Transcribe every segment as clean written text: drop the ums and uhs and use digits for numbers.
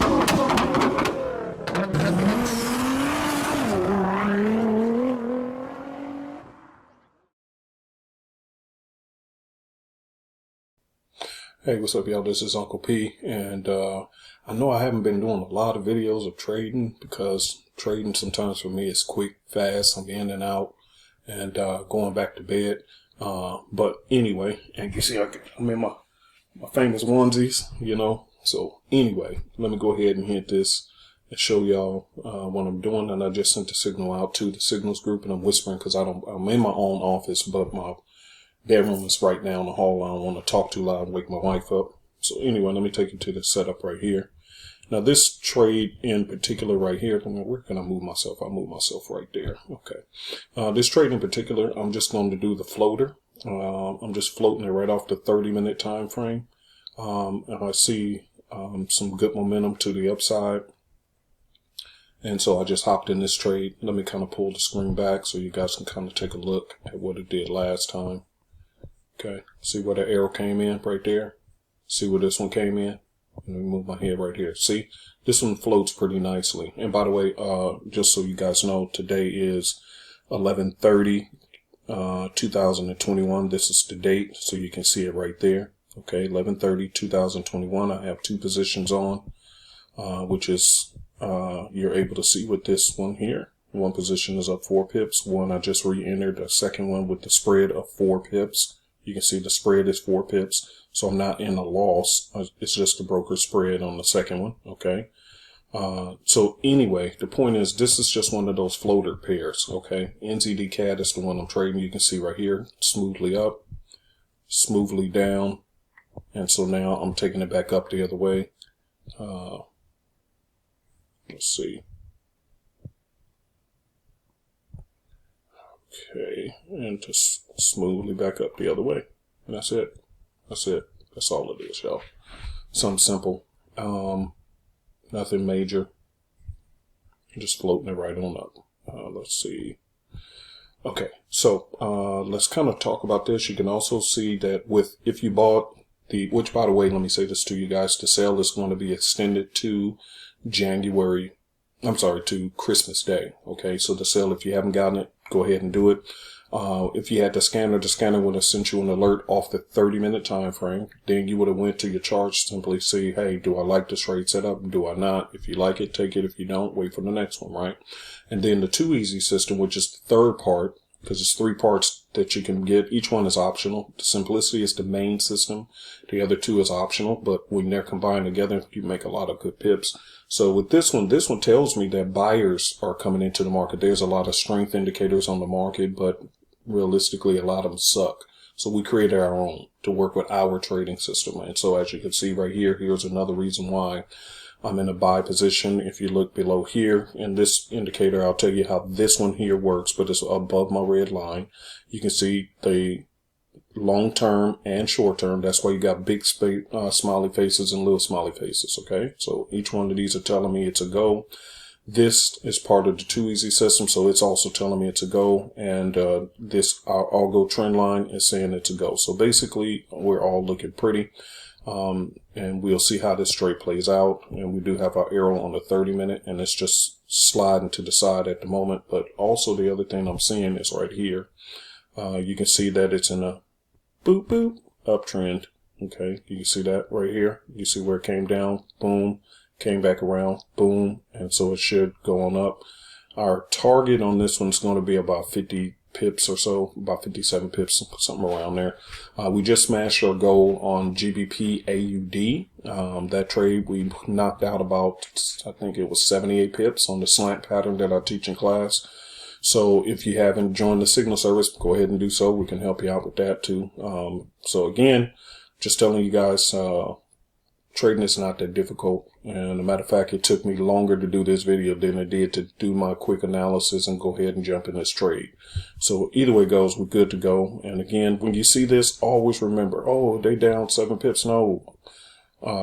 Hey, what's up, y'all? This is Uncle P, and I know I haven't been doing a lot of videos of trading because trading sometimes for me is quick, fast. I'm in and out and going back to bed. But anyway, and you see I'm in my famous onesies, you know. So anyway, let me go ahead and hit this and show y'all what I'm doing. And I just sent the signal out to the signals group, and I'm whispering because I'm in my own office, but my bedroom is right now in the hall. I don't want to talk too loud and wake my wife up. So anyway, let me take you to the setup right here. Now this trade in particular right here, where can I move myself? I'll move myself right there. Okay. This trade in particular, I'm just going to do the floater. I'm just floating it right off the 30-minute time frame. And I see some good momentum to the upside. And so I just hopped in this trade. Let me kind of pull the screen back so you guys can kind of take a look at what it did last time. Okay, see where the arrow came in right there? See where this one came in? Let me move my head right here. See, this one floats pretty nicely. And by the way, just so you guys know, today is 11/30, 2021. This is the date, so you can see it right there. Okay, 11/30, 2021. I have two positions on, which is you're able to see with this one here. One position is up 4 pips. One I just re-entered. A second one with the spread of 4 pips. You can see the spread is 4 pips, so I'm not in a loss. It's just the broker spread on the second one, okay? So anyway, the point is this is just one of those floater pairs, okay? NZD CAD is the one I'm trading. You can see right here, smoothly up, smoothly down, and so now I'm taking it back up the other way. Let's see. Okay, and just smoothly back up the other way. And that's it. That's it. That's all it is, y'all. Something simple. Nothing major. Just floating it right on up. Let's see. Okay, so let's kind of talk about this. You can also see that if you bought which by the way, let me say this to you guys, the sale is going to be extended to to Christmas Day. Okay, so the sale, if you haven't gotten it, go ahead and do it. If you had the scanner would have sent you an alert off the 30-minute time frame. Then you would have went to your chart, simply see, hey, do I like this trade setup? Do I not? If you like it, take it. If you don't, wait for the next one, right? And then the 2 easy system, which is the third part, because it's 3 parts that you can get. Each one is optional. The simplicity is the main system. The other 2 is optional, but when they're combined together, you make a lot of good pips. So with this one tells me that buyers are coming into the market. There's a lot of strength indicators on the market, but realistically, a lot of them suck. So we created our own to work with our trading system. And so as you can see right here, here's another reason why I'm in a buy position. If you look below here in this indicator, I'll tell you how this one here works, but it's above my red line. You can see the long term and short term. That's why you got big smiley faces and little smiley faces. Okay, so each one of these are telling me it's a go. This is part of the 2 easy system, so it's also telling me it's a go. And this all go trend line is saying it's a go. So basically, we're all looking pretty. And we'll see how this trade plays out. And we do have our arrow on the 30-minute, and it's just sliding to the side at the moment. But also the other thing I'm seeing is right here. You can see that it's in a boop boop uptrend. Okay, you can see that right here. You see where it came down, boom, came back around, boom, and so it should go on up. Our target on this one is going to be about 50 pips or so, about 57 pips, something around there. We just smashed our goal on GBP AUD. That trade we knocked out about, I think it was 78 pips on the slant pattern that I teach in class. So if you haven't joined the signal service, go ahead and do so. We can help you out with that too. So again, just telling you guys, trading is not that difficult. And as a matter of fact, it took me longer to do this video than it did to do my quick analysis and go ahead and jump in this trade. So either way it goes, we're good to go. And again, when you see this, always remember, oh, they down 7 pips. No.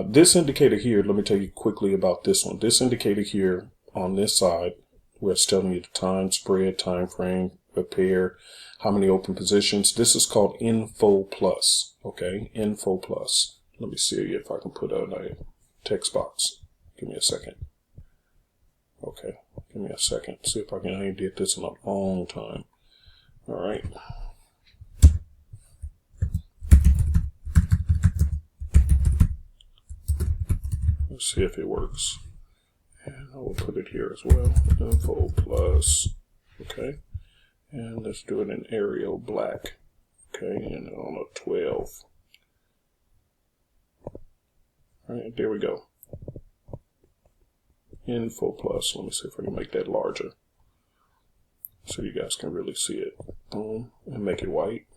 This indicator here, let me tell you quickly about this one. This indicator here on this side, where it's telling you the time spread, time frame, the pair, how many open positions. This is called Info Plus. Okay, Info Plus. Let me see if I can put out a text box. Give me a second. Okay, give me a second. See if I ain't did this in a long time. All right. Let's see if it works. And I will put it here as well. Info plus. Okay. And let's do it in Arial black. Okay, and on a 12. All right, there we go. Info plus. Let me see if I can make that larger so you guys can really see it. Boom, and make it white.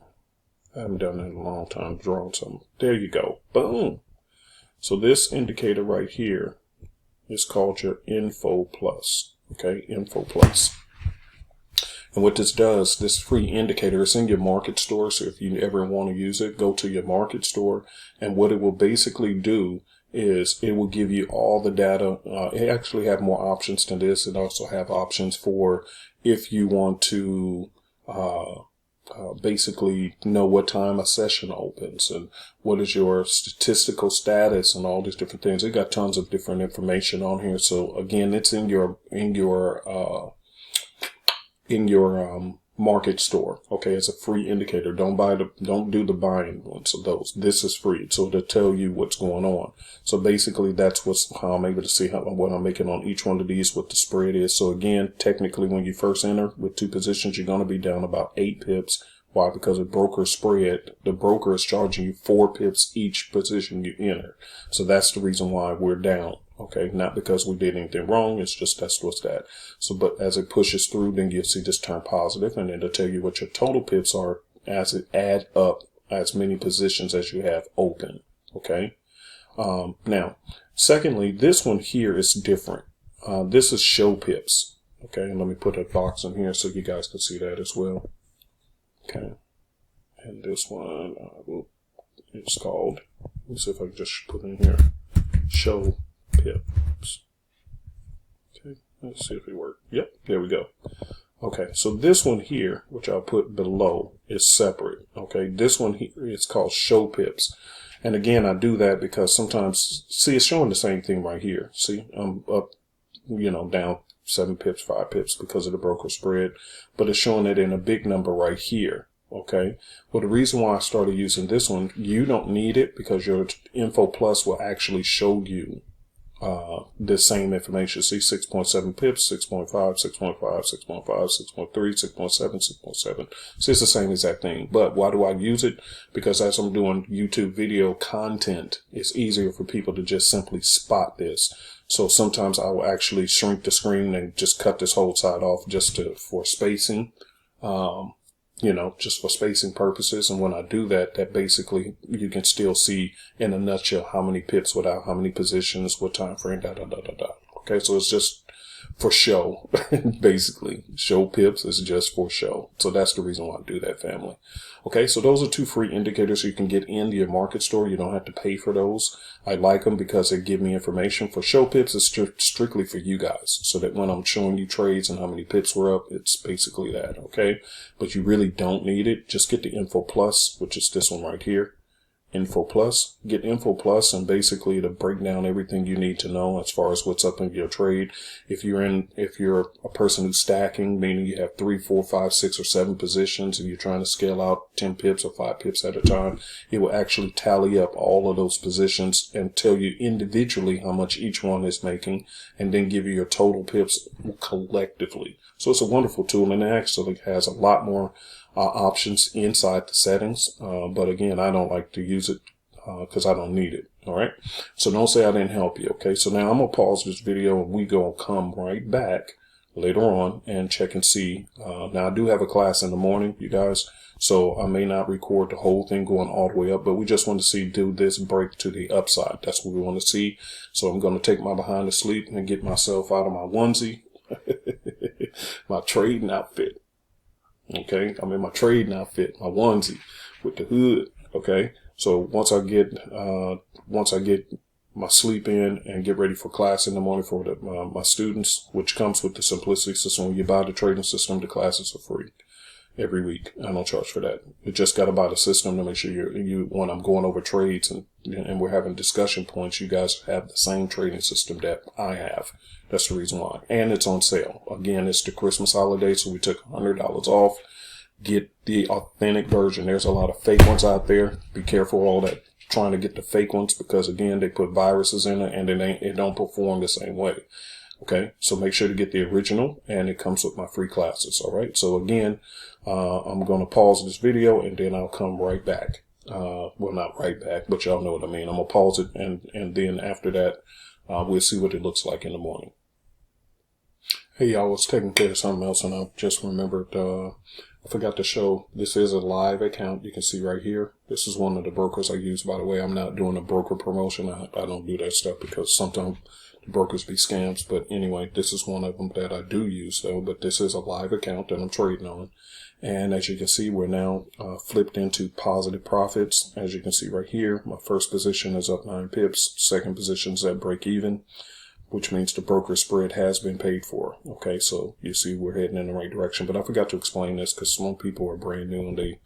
I haven't done that in a long time, drawing something. There you go. Boom. So this indicator right here is called your info plus. Okay, info plus. And what this does, this free indicator, is in your market store. So if you ever want to use it, go to your market store. And what it will basically do is it will give you all the data. It actually have more options than this. It also have options for if you want to basically know what time a session opens and what is your statistical status and all these different things. It got tons of different information on here. So again, it's in your market store. Okay, it's a free indicator. Don't do the buying ones of those. This is free, so to tell you what's going on. So basically, that's how I'm able to see what I'm making on each one of these, what the spread is. So again, technically, when you first enter with 2 positions, you're going to be down about 8 pips. Why? Because of broker spread, the broker is charging you 4 pips each position you enter. So that's the reason why we're down. Okay, not because we did anything wrong, it's just that's what's that. So, but as it pushes through, then you'll see this turn positive, and then it'll tell you what your total pips are as it add up as many positions as you have open. Okay. Now, secondly, this one here is different. This is show pips. Okay, and let me put a box in here so you guys can see that as well. Okay, and this one it's called. Let me see if I can just put in here. Show pips. Okay, let's see if it works. Yep, there we go. Okay, so this one here, which I'll put below, is separate. Okay, this one here is called show pips. And again, I do that because sometimes, see, it's showing the same thing right here. See, I'm up, down 7 pips, 5 pips because of the broker spread, but it's showing it in a big number right here. Okay. Well, the reason why I started using this one, you don't need it because your info plus will actually show you the same information. See, 6.7 pips, 6.5, 6.5, 6.5, 6.3, 6.7, 6.7. See, it's the same exact thing. But why do I use it? Because as I'm doing YouTube video content, it's easier for people to just simply spot this. So sometimes I will actually shrink the screen and just cut this whole side off just for spacing. Just for spacing purposes. And when I do that, that basically you can still see in a nutshell how many pips without how many positions, what time frame, Okay, so it's just for show, basically. Show pips is just for show. So that's the reason why I do that, family. Okay, so those are 2 free indicators you can get into your market store. You don't have to pay for those. I like them because they give me information. For show pips, it's strictly for you guys. So that when I'm showing you trades and how many pips were up, it's basically that, okay? But you really don't need it. Just get the Info Plus, which is this one right here. Info Plus. Get Info Plus, and basically it'll break down everything you need to know as far as what's up in your trade. If you're a person who's stacking, meaning you have 3, 4, 5, 6, or 7 positions and you're trying to scale out 10 pips or 5 pips at a time, it will actually tally up all of those positions and tell you individually how much each one is making, and then give you your total pips collectively. So it's a wonderful tool, and it actually has a lot more options inside the settings, but again, I don't like to use it because I don't need it. All right, so don't say I didn't help you. Okay, so now I'm gonna pause this video and we gonna come right back later on and check and see. Now I do have a class in the morning, you guys, so I may not record the whole thing going all the way up, but we just want to see, do this break to the upside. That's what we want to see. So I'm going to take my behind to sleep and get myself out of my onesie, my trading outfit. Okay, I'm in my trading outfit, my onesie with the hood. Okay, so once I get my sleep in and get ready for class in the morning for my students, which comes with the Simplicity system. When you buy the trading system, the classes are free. every week. I don't charge for that. You just got to buy the system to make sure you when I'm going over trades and we're having discussion points, you guys have the same trading system that I have. That's the reason why. And it's on sale. Again, it's the Christmas holiday, so we took $100 off. Get the authentic version. There's a lot of fake ones out there. Be careful all that trying to get the fake ones, because again, they put viruses in it and it don't perform the same way. Okay, so make sure to get the original, and it comes with my free classes. All right, so again, I'm going to pause this video and then I'll come right back. Well, not right back, but y'all know what I mean. I'm going to pause it, and then after that, we'll see what it looks like in the morning. Hey, y'all, I was taking care of something else, and I just remembered, I forgot to show, this is a live account. You can see right here. This is one of the brokers I use, by the way. I'm not doing a broker promotion. I don't do that stuff because sometimes brokers be scams, but anyway, this is one of them that I do use though. But this is a live account that I'm trading on, and as you can see, we're now flipped into positive profits. As you can see right here, my first position is up 9 pips, second position is at break even, which means the broker spread has been paid for. Okay, so you see we're heading in the right direction. But I forgot to explain this because some people are brand new and they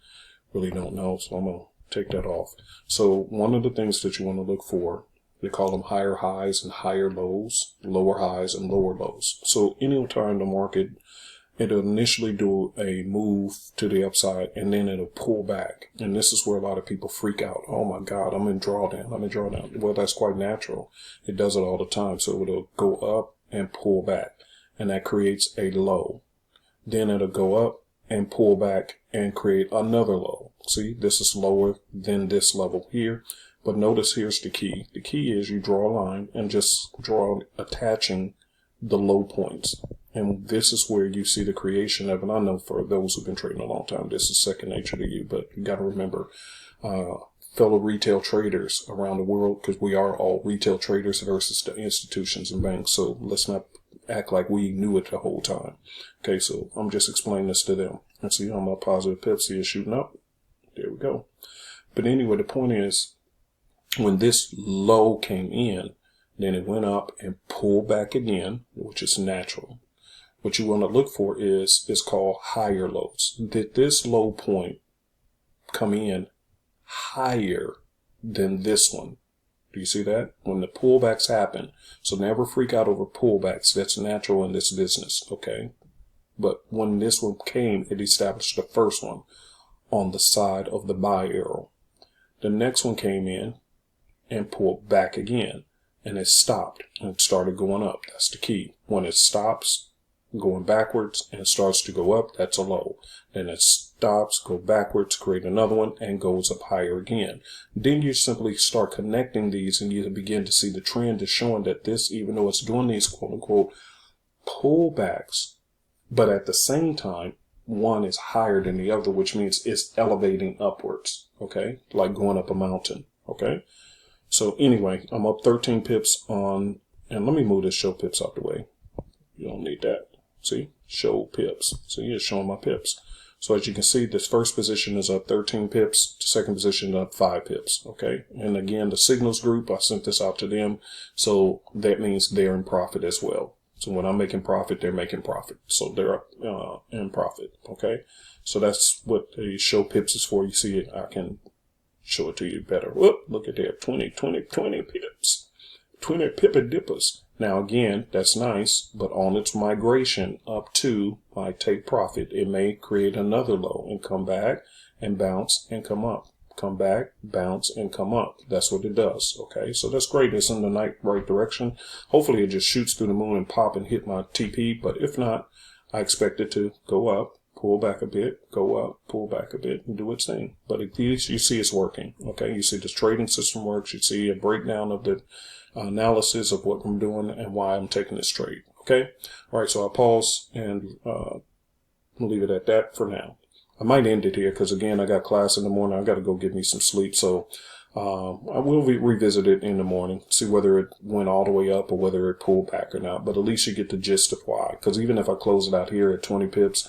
really don't know, so I'm gonna take that off. So one of the things that you want to look for, they call them higher highs and higher lows, lower highs and lower lows. So any time the market, it'll initially do a move to the upside and then it'll pull back. And this is where a lot of people freak out. Oh my God, I'm in drawdown. I'm in drawdown. Well, that's quite natural. It does it all the time. So it'll go up and pull back, and that creates a low. Then it'll go up and pull back and create another low. See, this is lower than this level here. But notice here's the key. The key is you draw a line and just draw attaching the low points. And this is where you see the creation of, and I know for those who've been trading a long time, this is second nature to you, but you got to remember, fellow retail traders around the world, because we are all retail traders versus the institutions and banks. So let's not act like we knew it the whole time. Okay, so I'm just explaining this to them. And see how my positive pips here shooting up. There we go. But anyway, the point is, when this low came in, then it went up and pulled back again, which is natural. What you want to look for is called higher lows. Did this low point come in higher than this one? Do you see that? When the pullbacks happen, so never freak out over pullbacks. That's natural in this business, okay? But when this one came, it established the first one on the side of the buy arrow. The next one came in and pulled back again, and it stopped and started going up. That's the key. When it stops going backwards and starts to go up, that's a low. Then it stops, go backwards, create another one, and goes up higher again. Then you simply start connecting these, and you begin to see the trend is showing that this, even though it's doing these quote unquote pullbacks, but at the same time, one is higher than the other, which means it's elevating upwards, okay? Like going up a mountain, okay? So anyway, I'm up 13 pips on, and let me move this show pips out the way. You don't need that. See, show pips. See, it's showing my pips. So as you can see, this first position is up 13 pips. The second position is up 5 pips. Okay. And again, the signals group, I sent this out to them. So that means they're in profit as well. So when I'm making profit, they're making profit. So they're in profit. Okay. So that's what the show pips is for. You see it. I can show it to you better. Whoop, look at that. 20 pips. 20 pippa dippers. Now again, that's nice, but on its migration up to my take profit, it may create another low and come back and bounce and come up. Come back, bounce, and come up. That's what it does. Okay, so that's great. It's in the right direction. Hopefully it just shoots through the moon and pop and hit my TP, but if not, I expect it to go up, pull back a bit, go up, pull back a bit, and do its thing. But at least you see it's working. Okay, you see this trading system works. You see a breakdown of the analysis of what I'm doing and why I'm taking this trade. Okay, all right, so I'll pause and leave it at that for now. I might end it here because again, I got class in the morning. I got to go get me some sleep. So I will revisit it in the morning, see whether it went all the way up or whether it pulled back or not. But at least you get the gist of why. Because even if I close it out here at 20 pips,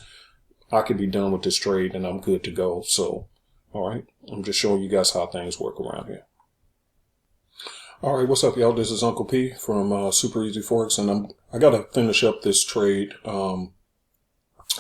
I could be done with this trade and I'm good to go. So, all right, I'm just showing you guys how things work around here. All right, what's up, y'all? This is Uncle P from Super Easy Forex, and I got to finish up this trade.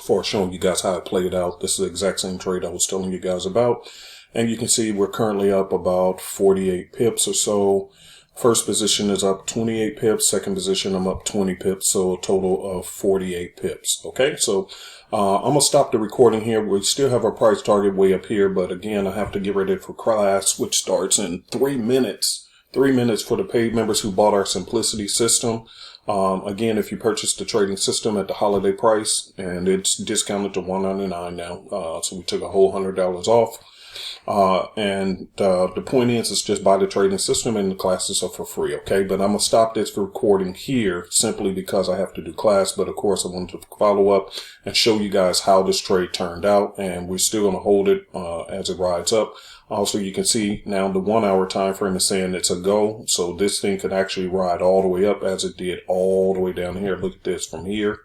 for showing you guys how it played out. This is the exact same trade I was telling you guys about. And you can see we're currently up about 48 pips or so. First position is up 28 pips. Second position, I'm up 20 pips. So a total of 48 pips. Okay, so I'm going to stop the recording here. We still have our price target way up here. But again, I have to get ready for class, which starts in 3 minutes. 3 minutes for the paid members who bought our Simplicity system. Again, if you purchased the trading system at the holiday price, and it's discounted to $199 now. So we took a whole $100 off. The point is, it's just buy the trading system and the classes are for free. Okay. But I'm going to stop this recording here simply because I have to do class. But of course, I wanted to follow up and show you guys how this trade turned out. And we're still going to hold it, as it rides up. Also, you can see now the 1 hour time frame is saying it's a go. So this thing could actually ride all the way up as it did all the way down here. Look at this from here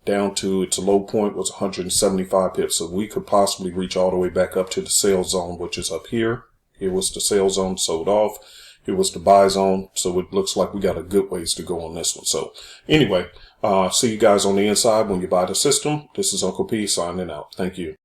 down to its low point was 175 pips. So we could possibly reach all the way back up to the sell zone, which is up here. Here was the sell zone, sold off. Here was the buy zone. So it looks like we got a good ways to go on this one. So anyway, see you guys on the inside when you buy the system. This is Uncle P signing out. Thank you.